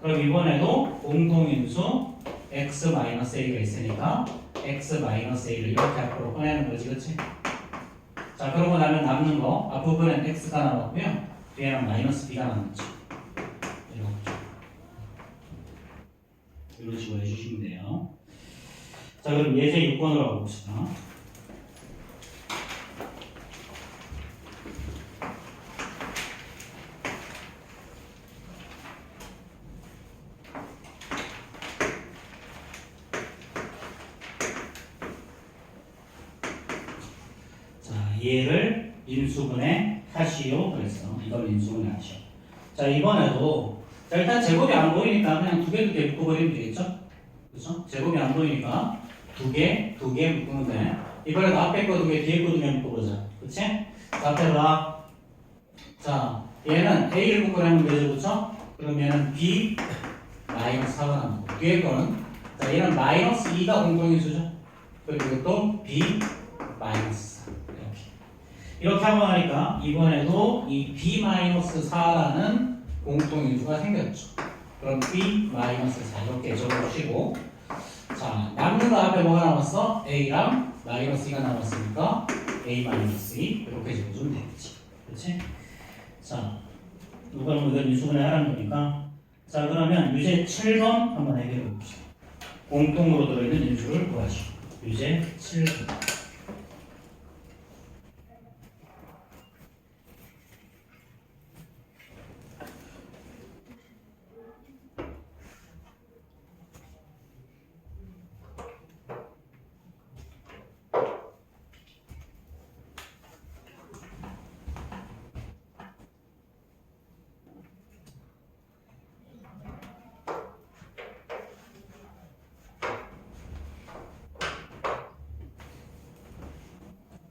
A: 그럼 이번에도 공통인수 x 마이너스 a가 있으니까 x 마이너스 a를 이렇게 앞으로 꺼내는 거지, 그렇지? 자, 그러고 나면 남는 거 앞부분엔 x가 남았고요. 뒤에는 마이너스 b가 남았죠. 이런 식으로 해주시면 돼요. 자, 그럼 예제 6번으로 가봅시다. 얘를 인수분해 하시오 그랬어. 이걸 인수분해 하시오. 자, 이번에도 자, 일단 제곱이 안 보이니까 그냥 두 개 묶어버리면 되겠죠? 그렇죠? 제곱이 안 보이니까 두 개 묶으면 돼. 이번에도 앞에 거 두 개, 뒤에 거 두 개 묶어보자. 그렇지? 자, 앞에 봐. 자, 얘는 a를 묶으려면 되죠, 그렇죠? 그럼 얘는 b 마이너스 4가 남고 뒤에 거는 자, 얘는 마이너스 2가 공통인수죠. 그리고 이것도 b 마이너스 4. 이렇게 한번 하니까 이번에도 이 b-4라는 공통인수가 생겼죠. 그럼 b-4 이렇게 적어주시고 자, 남는 거 앞에 뭐가 남았어? a랑 마이너스 2가 남았으니까 a-2 이렇게 적어주면 되겠지. 그렇지? 자, 이걸 모두 인수분해 하라는 거니까 자, 그러면 유제 7번 한번 해결해 봅시다. 공통으로 들어있는 인수를 구하시오. 유제 7번.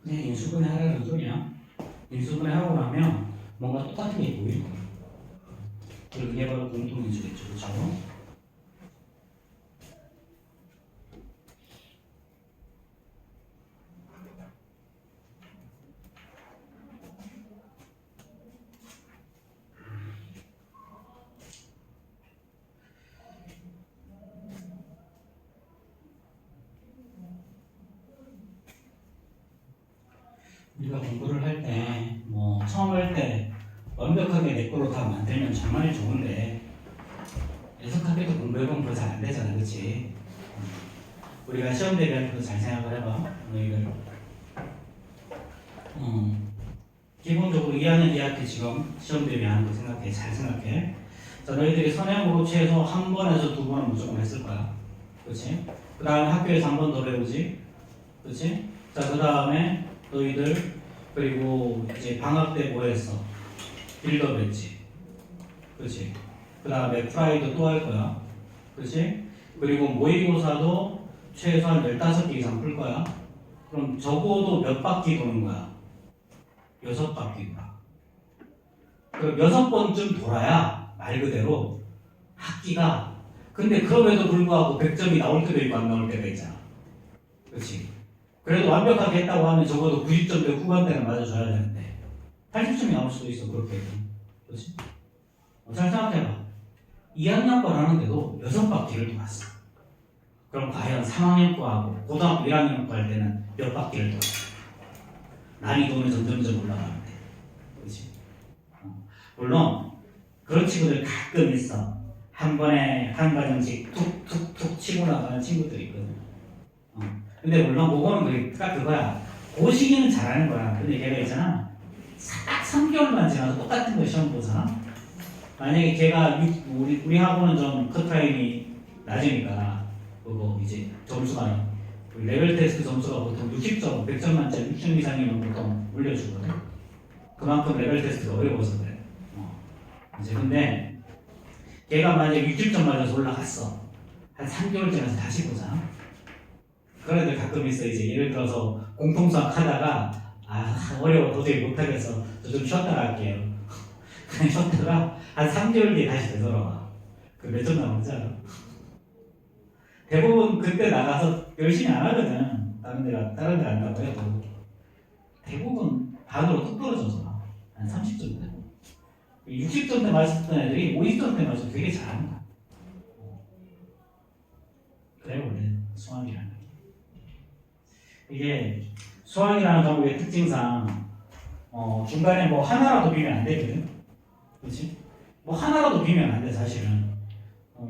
A: 그냥 인수분해 하라는 소리야. 인수분해 하고 나면 뭔가 똑같은 게 보이는 거야. 그리고 이게 바로 공통인수겠죠. 그렇죠? 우리가 공부를 할 때, 뭐, 처음 할 때 완벽하게 내 거로 다 만들면 정말 좋은데, 애석하게도 공부해보면 그거 잘 안 되잖아, 그치? 우리가 시험 대비할 때도 잘 생각을 해봐, 너희들. 기본적으로 2학년 2학기 지금 시험 대비하는 거 생각해, 잘 생각해. 자, 너희들이 선행으로 최소 한 번에서 두 번은 무조건 했을 거야. 그치? 그 다음에 학교에서 한 번 더 배우지? 그치? 자, 그 다음에 너희들 그리고 이제 방학 때 뭐 했어? 빌드업 했지. 그치? 그 다음에 프라이도 또 할 거야. 그치? 그리고 모의고사도 최소한 15개 이상 풀 거야. 그럼 적어도 몇 바퀴 도는 거야? 6바퀴 돌아. 그럼 6번쯤 돌아야 말 그대로 학기가, 근데 그럼에도 불구하고 100점이 나올 때도 있고 안 나올 때도 있잖아. 그치? 그래도 완벽하게 했다고 하면 적어도 90점대 후반대는 맞아줘야 되는데 80점이 나올 수도 있어. 그렇게. 그렇지? 잘 생각해봐. 2학년 걸 하는데도 6바퀴를 돌았어. 그럼 과연 3학년 거하고 고등학교 1학년 거 할 때는 몇 바퀴를 돌았어? 난이도는 점점점 올라가는데. 그렇지? 물론 그런 친구들 가끔 있어. 한 번에 한 과정씩 툭툭툭 치고 나가는 친구들이 있거든. 근데 물론 그거는 딱 그거야. 그 시기는 잘하는 거야. 근데 걔가 있잖아. 딱 3개월만 지나서 똑같은 거 시험 보잖아. 만약에 걔가 우리 하고는 좀 컷타임이 낮으니까 그거 이제 점수가 레벨 테스트 점수가 보통 60점, 100점 만점 60점 이상이면 보통 올려주거든. 그만큼 레벨 테스트가 어려워서 그래. 이제 근데 걔가 만약에 60점 맞아서 올라갔어. 한 3개월 지나서 다시 보잖아. 그런 애들 가끔 있어. 이제 예를 들어서 공통수학 하다가 어려워 도저히 못하겠어. 저 좀 쉬었다가 할게요. 그냥 쉬었다가 한 3개월 뒤에 다시 되돌아와. 그 몇 점 남았지 알아? 대부분 그때 나가서 열심히 안 하거든. 다른 데 안다고 해도 대부분 반으로 뚝 떨어져서 한 30점 되고 60점 때 맞았던 애들이 50점 때 맞아서 되게 잘하는 거야. 그래 원래 수학이라는 게. 이게 수학이라는 과목의 특징상 중간에 뭐 하나라도 비면 안 되거든. 그렇지? 뭐 하나라도 비면 안 돼 사실은.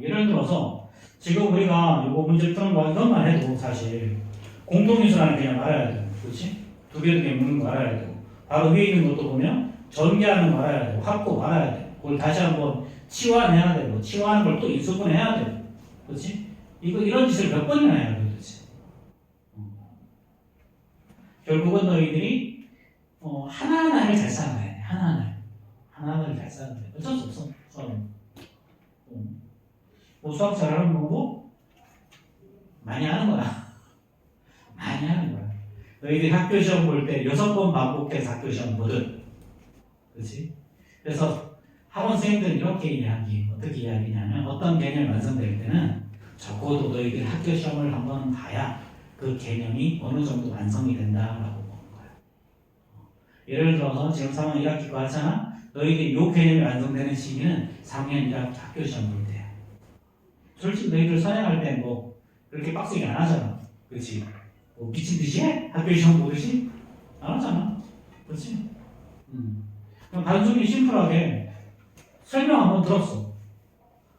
A: 예를 들어서 지금 우리가 이거 문제 푸는 거 이것만 해도 사실 공통인수라는 개념 알아야 돼. 그렇지? 두 개 묻는 거 알아야 되고 바로 위에 있는 것도 보면 전개하는 거 알아야 되고 합곱 알아야 돼. 그걸 다시 한번 치환해야 되고 치환하는 걸 또 인수분해해야 되고 그렇지? 이런 짓을 몇 번이나 해야 돼 도대체. 결국은 너희들이 하나하나를 잘 쌓아야 돼. 하나하나를 잘 쌓아야 돼. 어쩔 수 없어. 수학은. 뭐 수학 잘하는 거고 많이 하는 거야. 많이 하는 거야. 너희들이 학교 시험 볼 때 6번 반복해서 학교 시험 보든 그렇지? 그래서 학원 선생님들은 이렇게 이야기 어떻게 이야기냐면 어떤 개념이 완성될 때는 적어도 너희들 학교 시험을 한번 봐야 그 개념이 어느 정도 완성이 된다라고 보는 거야. 예를 들어서 지금 3학년 1학기 거 하잖아. 너희들이 이 개념이 완성되는 시기는 3학년 1학기 학교 시험 볼 때야. 솔직히 너희들 선행할 때 뭐 그렇게 빡세게 안 하잖아. 그렇지? 뭐 미친 듯이 해? 학교 시험 보듯이? 안 하잖아. 그렇지? 그럼 단순히 심플하게 설명 한번 들었어.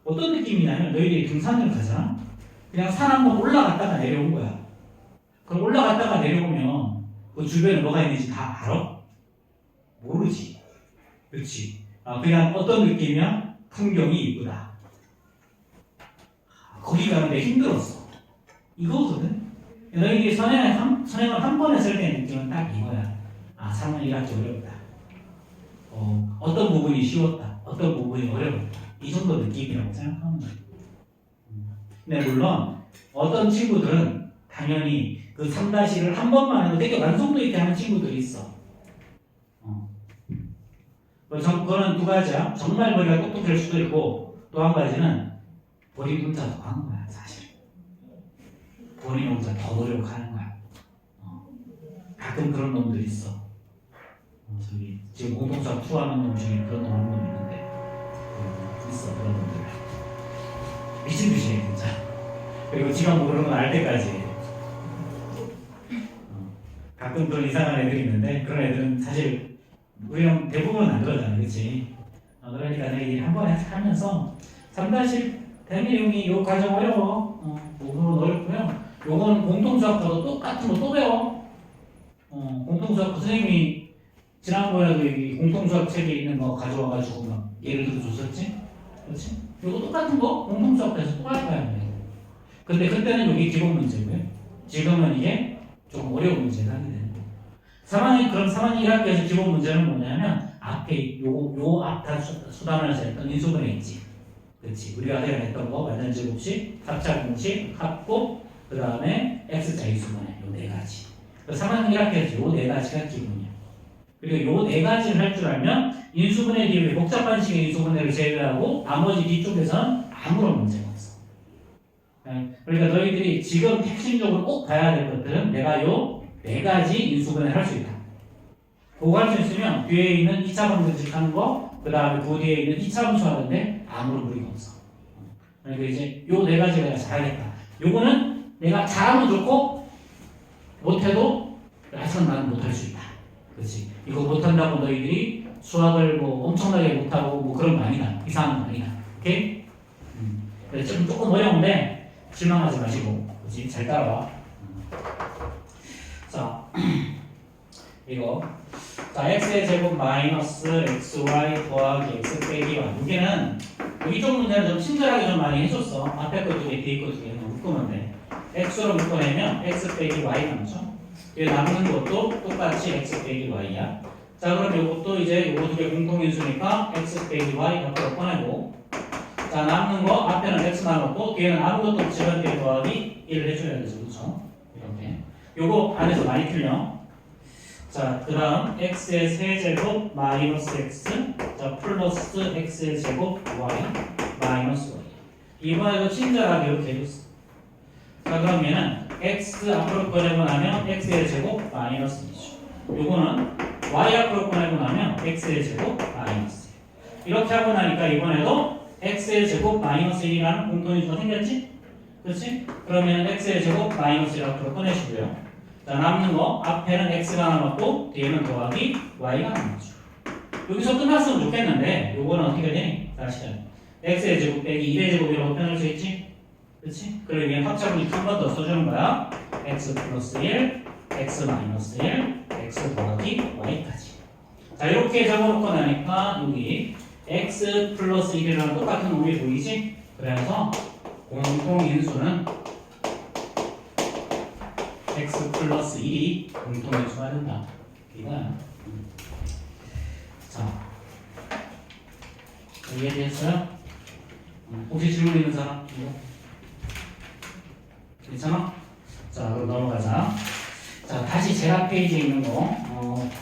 A: 어떤 느낌이냐면 너희들이 등산을 가잖아. 그냥 산 한번 올라갔다가 내려온 거야. 그럼 올라갔다가 내려오면 그 주변에 뭐가 있는지 다 알아? 모르지. 그렇지? 그냥 어떤 느낌이야? 풍경이 이쁘다. 거기 가는데 힘들었어. 이거거든. 너희들이 선행을 한 번 했을 때 느낌은 딱 이거야. 3월 1학기 어렵다. 어떤 부분이 쉬웠다. 어떤 부분이 어려웠다. 이 정도 느낌이라고 생각하면 돼. 근데 물론 어떤 친구들은 당연히 그 3-1을 한 번만 해도 되게 완성도 있게 하는 친구들이 있어. 그거는 두 가지야. 정말 머리가 똑똑할 수도 있고 또 한 가지는 본인 혼자 더 하는 거야 사실. 본인 혼자 더 노력하는 거야. 가끔 그런 놈들 있어. 저기 지금 공동수학 투하는 놈 중에 그런 놈 있는데 있어 그런 놈들. 미친 듯이 해 진짜. 그리고 지가 모르는 건 알 때까지. 가끔 그런 이상한 애들이 있는데 그런 애들은 사실 우리는 대부분 안 그러잖아, 그렇지? 그러니까 내가 한 번에 하면서 3-1 대미용이 요 과정 어려워. 몸으로 어렵고요. 요건 공통수학과도 똑같은 거 또 배워. 공통수학 선생님이 지난번에도 이 공통수학 책에 있는 거 가져와가지고 막 예를 들어 줬었지? 그렇지? 요거 똑같은 거 공통수학과에서 또 할 거야. 근데 그때는 여기 기본 문제고요. 지금은 이게 조금 어려운 문제가 하게 되는 거예요. 3학년 1학기에서 기본 문제는 뭐냐면 앞에 요 앞 다 수단을 했던 인수분해 있지. 그렇지. 우리가 했던 거 완전 제곱식, 합작 공식, 합곱, 그 다음에 x자 인수분해 요 네 가지. 3학년 1학기에서 요 네 가지가 기본이야. 그리고 요 네 가지를 할 줄 알면 인수분해 뒤에 복잡한 식의 인수분해를 제외하고 나머지 뒤쪽에서는 아무런 문제가 없어. 그러니까 너희들이 지금 핵심적으로 꼭 봐야 될 것들은 내가 요 네 가지 인수분해를 할 수 있다. 그거 할 수 있으면 뒤에 있는 2차 방정식 하는 거, 그 다음에 그 뒤에 있는 2차 함수 하는데 아무런 무리가 없어. 그러니까 이제 요 네 가지 내가 잘하겠다. 요거는 내가 잘하면 좋고 못해도 나선 나는 못할 수 있다. 그렇지? 이거 못한다고 너희들이 수학을 뭐 엄청나게 못하고 뭐 그런 거 아니다. 이상한 거 아니다. 오케이? 그래서 조금 어려운데 실망하지 마시고, 그렇지? 잘 따라와. 자, 이거. 자, x의 제곱 마이너스 xy 더하기 x 빼기 y. 여기는 이쪽 문제는 좀 친절하게 좀 많이 해줬어. 앞에 거 두 개, 뒤에 거 두 개 묶으면 돼. x로 묶어내면 x 빼기 y 남죠. 여기 남는 것도 똑같이 x 빼기 y야. 자, 그럼 이것도 이제 요거 두 개 공통인수니까 x 빼기 y 밖으로 꺼내고. 자, 남는 거 앞에는 x 나눴고 뒤에는 아무것도 없이 집안끼리 더하기 1을 해줘야 되죠, 그렇죠? 이렇게. 요거 안에서 많이 틀려. 자, 그 다음 x의 세제곱 마이너스 x, 자 플러스 x의 제곱 y 마이너스 y. 이번에도 친절하게 이렇게 해줬어. 자, 그럼 얘는 x 앞으로 꺼내고 나면 x의 제곱 마이너스 2죠. 요거는 y 앞으로 꺼내고 나면 x의 제곱 마이너스 1. 이렇게 하고 나니까 이번에도 x의 제곱 마이너스 1이라는 공통인수가 생겼지? 그렇지? 그러면 x의 제곱 마이너스 1 앞으로 꺼내시고요. 자, 남는 거 앞에는 x가 남았고 뒤에는 더하기 y가 남았죠. 여기서 끝났으면 좋겠는데 요거는 어떻게 되니? 다시 x의 제곱 빼기 1의 제곱이라고 표현할 수 있지? 그렇지? 그리고 얘는 합차분식 한 번 더 써주는 거야. x 플러스 1, x 마이너스 1, x 더하기 y까지. 자, 이렇게 적어놓고 나니까 여기 x 플러스 1이랑 똑같은 놈이 보이지? 그래서 공통인수는 x 플러스 1이 공통인수가 된다. 이거야. 자, 이해됐어요? 혹시 질문 있는 사람? 괜찮아? 자, 그럼 넘어가자. 자, 다시 제가 페이지에 있는 거,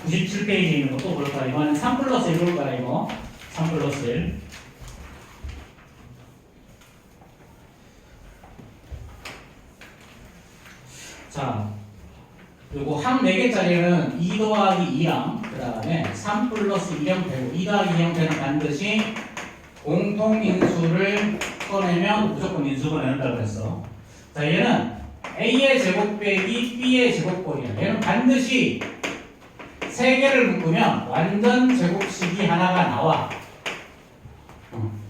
A: 97페이지에 있는 거 또 볼까요? 이거는 3 플러스 1 볼까요? 이거 3 플러스 1. 자, 요거 한 4개짜리는 2 더하기 2랑 그 다음에 3 플러스 2 형태고 2 더하기 2 형태는 반드시 공통인수를 꺼내면 무조건 인수분해 한다고 했어. 자, 얘는 A의 제곱 빼기 B의 제곱꼴이야. 얘는 반드시 3개를 묶으면 완전 제곱식이 하나가 나와.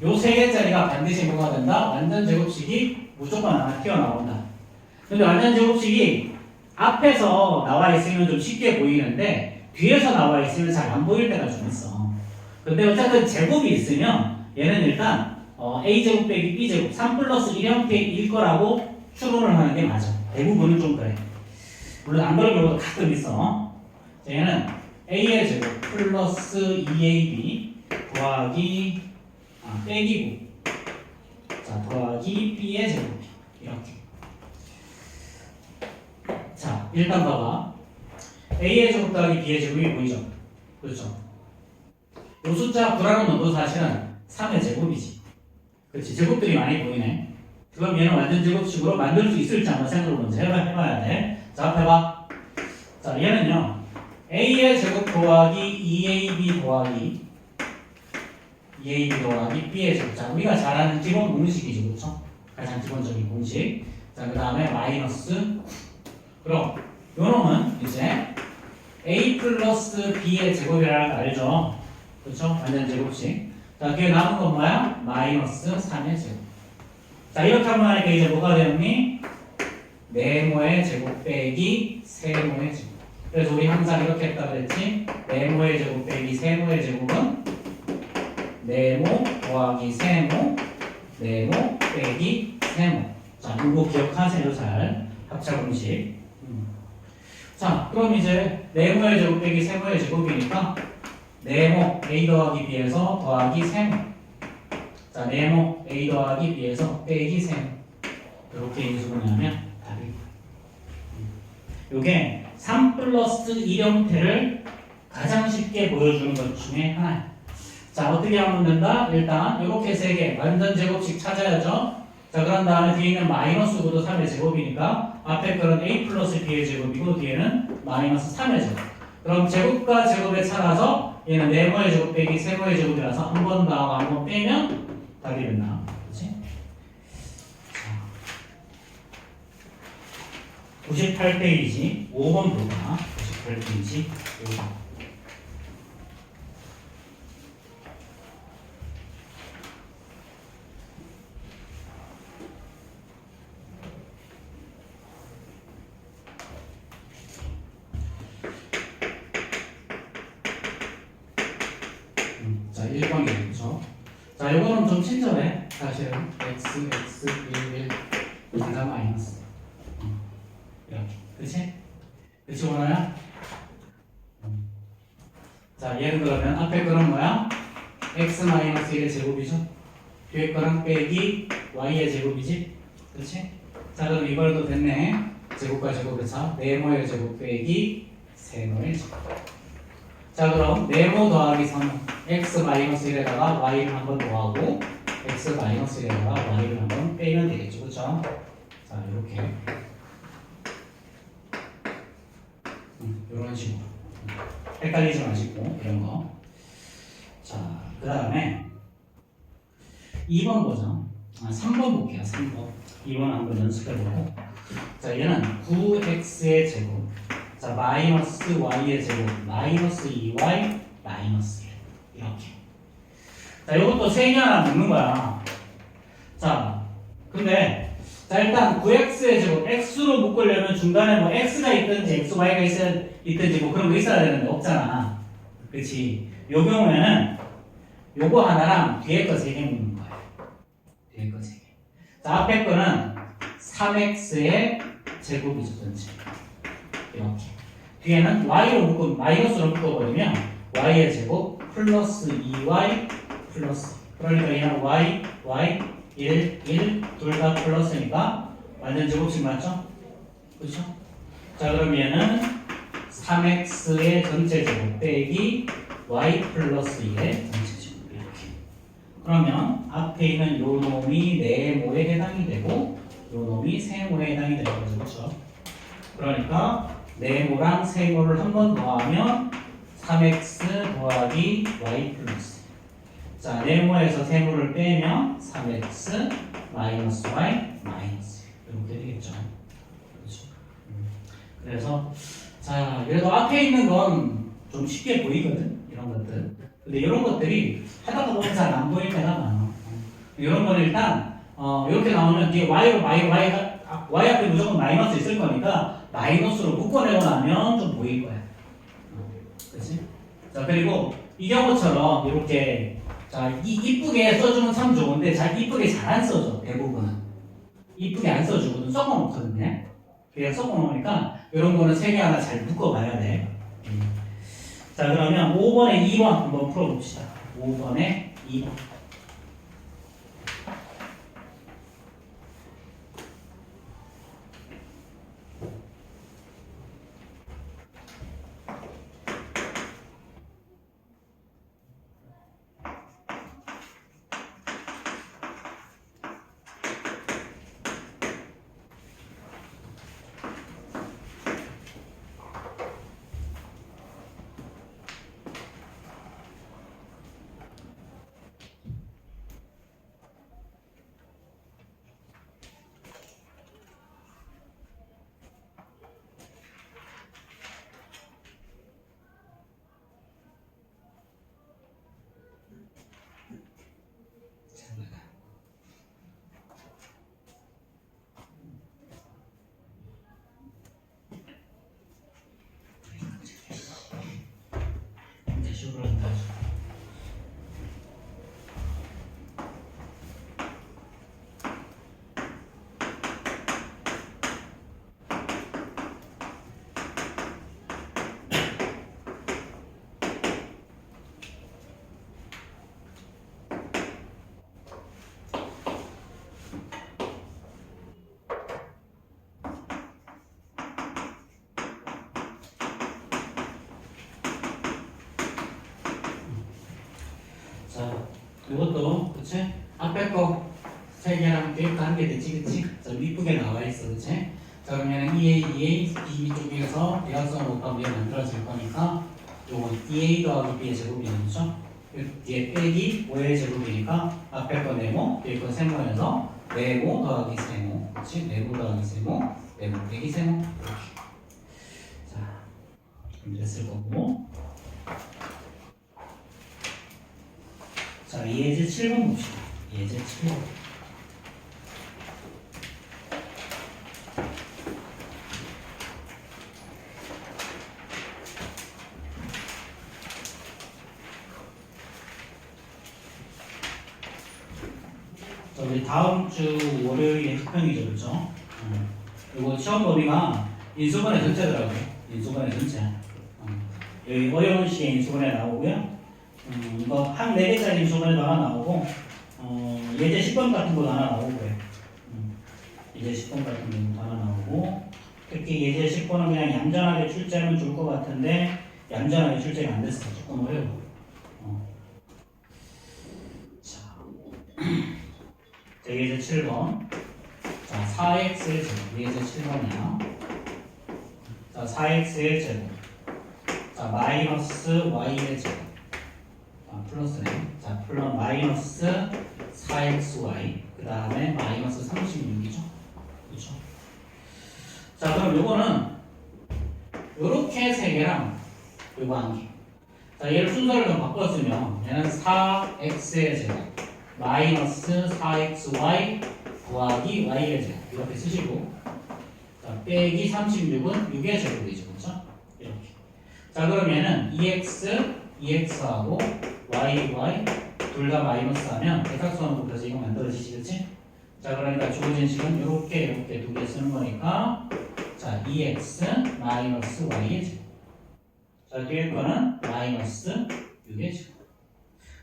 A: 요 3개짜리가 반드시 뭐가 된다? 완전 제곱식이 무조건 하나 튀어나온다. 근데 완전 제곱식이 앞에서 나와 있으면 좀 쉽게 보이는데 뒤에서 나와 있으면 잘 안 보일 때가 좀 있어. 근데 어쨌든 제곱이 있으면 얘는 일단 A제곱 빼기 B제곱 3 플러스 1 형태일 거라고 추론을 하는 게 맞아. 대부분은 좀 그래. 물론 안 그런 경우도 가끔 있어. 자, 얘는 A의 제곱 플러스 2AB 더하기 빼기 9. 자, 더하기 B의 제곱 이렇게. 자, 일단 봐봐. A의 제곱 더하기 B의 제곱이 보이죠? 그렇죠? 요 숫자 9라는 놈도 사실은 3의 제곱이지. 그렇지? 제곱들이 많이 보이네. 그럼 얘는 완전 제곱식으로 만들 수 있을지 한번 생각을 먼저 해봐야 돼. 자, 해봐. 자, 얘는요. A의 제곱 더하기 2AB 더하기 B의 제곱. 자, 우리가 잘 아는 기본 공식이죠. 그렇죠? 가장 기본적인 공식. 자, 그 다음에 마이너스. 그럼 요 놈은 이제 A 플러스 B의 제곱이라는 거 알죠? 그렇죠? 완전 제곱식. 자, 그게 남은 건 뭐야? 마이너스 3의 제곱. 자, 이렇게 하면 하니까 이제 뭐가 되었니? 네모의 제곱 빼기 세모의 제곱. 그래서 우리 항상 이렇게 했다 그랬지? 네모의 제곱 빼기 세모의 제곱은 네모 더하기 세모, 네모 빼기 세모. 자, 이거 기억하세요, 잘. 합차 공식. 자, 그럼 이제 네모의 제곱 빼기 세모의 제곱이니까 네모 A 더하기 B에서 더하기 세모. 자, 네모 A 더하기 B에서 빼기 세모. 이렇게 인수분해하면 답이. 요게 3 플러스 1 형태를 가장 쉽게 보여주는 것 중에 하나예요. 자, 어떻게 하면 된다? 일단 이렇게 세 개 완전 제곱식 찾아야죠. 자, 그런 다음에 뒤에 있는 마이너스 9도 3의 제곱이니까 앞에 거는 A 플러스 B의 제곱이고 뒤에는 마이너스 3의 제곱. 그럼 제곱과 제곱에 차라서 얘는 네모의 제곱 빼기 세모의 제곱이라서 한 번 더 하고 한 번 빼면 답이 된다. 그렇지? 98페이지 5번 볼까? 98페이지 5번. 자, 1번이겠죠. 자, 이거는 좀 친절해. 사실은 x, x, 1, 1, 단자 마이너스. 이렇게. 그치? 그치, 원호야? 자, 얘는 그러면 앞에 거는 뭐야? x 마이너스 1의 제곱이죠? 뒤에 거는 빼기 y의 제곱이지? 그치? 자, 그럼 이걸도 됐네. 제곱과 제곱의 차. 네모의 제곱 빼기 세모의 제곱. 자, 그럼 네모 더하기 3 x 마이너스 1에다가 y를 한 번 더하고 x 마이너스 1에다가 y를 한 번 빼면 되겠죠, 그렇죠? 자, 이렇게 이런 식으로 헷갈리지 마시고 이런 거. 자, 그 다음에 2번 보죠. 3번 볼게요. 3번. 2번 한번 연습해보고. 자, 얘는 9x의 제곱. 자, 마이너스 y의 제곱, 마이너스 2y, 마이너스 1. 이렇게. 자, 이것도 세개 하나 묶는 거야. 자, 근데, 자, 일단 9x의 제곱, x로 묶으려면 중간에 뭐 x가 있든지, xy가 있든지 뭐 그런 거 있어야 되는데, 없잖아. 그렇지. 요 경우에는 요거 하나랑 뒤에 거 3개 묶는 거야. 뒤에 거 3개. 자, 앞에 거는 3x의 제곱이죠, 전체. 이렇게. 뒤에는 y로 묶고 마이너스로 묶어버리면 y의 제곱 플러스 2y 플러스. 그러니까 얘는 y, 1, 1 둘 다 플러스니까 완전 제곱식 맞죠? 그렇죠? 자, 그럼 얘는 3x의 전체 제곱 빼기 y 플러스 1의 전체 제곱 이렇게. 그러면 앞에 있는 요 놈이 네모에 해당이 되고 요 놈이 세모에 해당이 되는 거죠, 그렇죠? 그러니까 네모랑 세모를 한 번 더하면 3x 더하기 y 플러스. 자, 네모에서 세모를 빼면 3x 마이너스 y 마이너스 이렇게 되겠죠. 그렇죠. 그래서 자, 그래도 앞에 있는 건 좀 쉽게 보이거든. 이런 것들. 근데 이런 것들이 하다가 보면 잘 안 보일 때가 많아. 이런 거는 일단 이렇게 나오면 뒤에 y 앞에 무조건 마이너스 있을 거니까 마이너스로 묶어내고 나면 좀 보일 거야. 그렇지? 자, 그리고 이 경우처럼 이렇게 자, 이쁘게 써주면 참 좋은데 잘 이쁘게 잘 안 써줘. 대부분은 이쁘게 안 써주거든. 섞어놓거든요. 그냥 섞어놓으니까 이런 거는 세 개 하나 잘 묶어봐야 돼. 자, 그러면 5번에 2번 한번 풀어봅시다. 5번에 2번. 이것도 그치? 앞에 거 세 개랑 대입도 한 개 됐지 그치? 좀 이쁘게 나와 있어 그치? 자 그러면 EA, B 쪽에서 대각선 곱하면 얘 만들어질 거니까 요건 EA 더하기 B의 제곱이 되죠? 뒤에 빼기 5의 제곱이니까 앞에 거 네모, 뒤에 거 세모여서 네모 더하기 세모 그치? 네모 더하기 세모, 네모 빼기 세모 이렇게 자 그럼 됐을 거고 자 예제 7번 봅시다 예제 7번 우리 다음 주 월요일에 특평이죠, 그렇죠? 이거 시험 범위가 인수분해 전체더라고요. 인수분해 전체. 여기 어려운 시에 인수분해 나오고요. 이거 한 4개짜리 인수분해도 하나 나오고, 예제 10번 같은 것도 하나 나오고요. 예제 10번 같은 경우도 하나 나오고, 특히 예제 10번은 그냥 얌전하게 출제하면 좋을 것 같은데, 얌전하게 출제가 안 됐어요. 조금 어려워. 자, 예제 7번. 자, 4x의 제곱. 예제 7번이야. 자, 4x의 제곱. 자, 마이너스 y의 제곱. 플러스네. 자, 플러스 마이너스 4xy. 그 다음에 마이너스 36이죠. 그렇죠? 자, 그럼 요거는 요렇게 세 개랑 요거 한 개. 자, 얘를 순서를 좀 바꿔주면 얘는 4x의 제곱. 마이너스 4xy 더하기 y의 제곱 이렇게 쓰시고 자, 빼기 36은 6의 제곱이죠 그렇죠? 이렇게 자 그러면은 2x하고 y 둘 다 마이너스 하면 대각선으로 그래서 이거 만들어지지 그렇지? 자 그러니까 주어진 식은 이렇게 두 개 쓰는 거니까 자 2x 마이너스 y의 제곱 자 뒤에 거는 마이너스 6의 제곱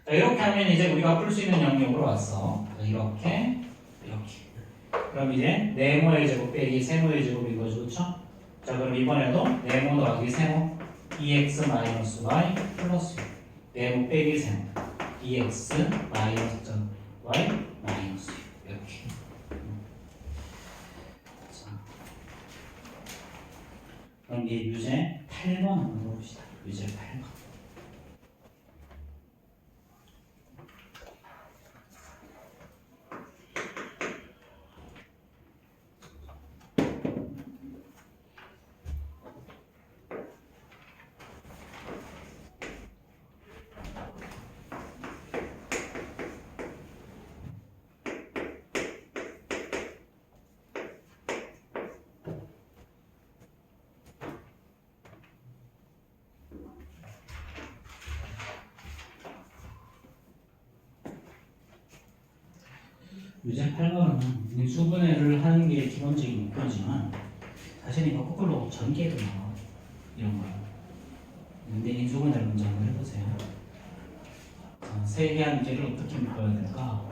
A: 자, 이렇게 하면 이제 우리가 풀 수 있는 영역으로 왔어. 자, 이렇게. 그럼 이제 네모의 제곱 빼기 세모의 제곱인 거죠, 그렇죠? 자, 그럼 이번에도 네모 더하기 세모 2x 마이너스 y 플러스 네모 빼기 세모 2x 마이너스 y 마이너스 이렇게. 자, 그럼 이제 유제 8번 한번 해봅시다. 유제 8번. 유제 8번은 인수분해를 하는 게 기본적인 목표지만 사실 이거 거꾸로 전개도 나와 이런 거요. 근데 인수분해를 먼저 한번 해보세요. 자, 세개한 개를 어떻게 묶어야 될까?